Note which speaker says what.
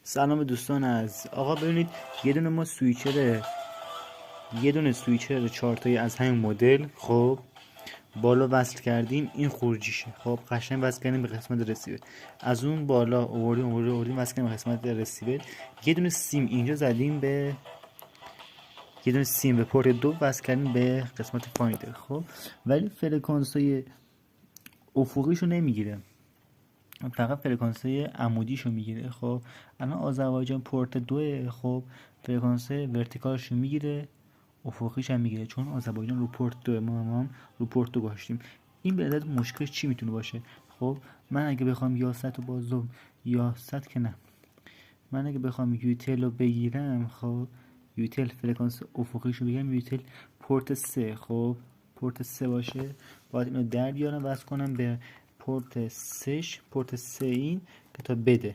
Speaker 1: سلام دوستان. از آقا ببینید یه دونه ما سویچر یه دونه سویچر 4 تایی از همین مدل خب بالا وصل کردیم، این خروجیشه. خب قشنگ وصل کردیم به قسمت رسیور، از اون بالا آوردیم وصل کردیم به قسمت رسیور. یه دونه سیم اینجا زدیم به یه دونه سیم به پورت 2 وصل کردیم به قسمت فایندر. خب ولی فرکانس های افقیشو نمیگیره، فقط فرکانس های عمودیشو میگیره. خب الان آذربایجان پورت 2، خب فرکانس ورتیکالشو میگیره، افقیش هم میگیره، چون آذربایجان رو پورت 2، ما هم رو پورت 2 گذاشتیم. این به علت مشکلش چی میتونه باشه؟ خب من اگه بخوام یاست رو بازم یاست که نه، من اگه بخوام یوتل رو بگیرم، خب یوتل فرکانس افقیشو بگیرم، یوتل پورت 3، خب پورت 3 باشه، باید اینو در بیارم وصل کنم به پورت 3 این که تا بده.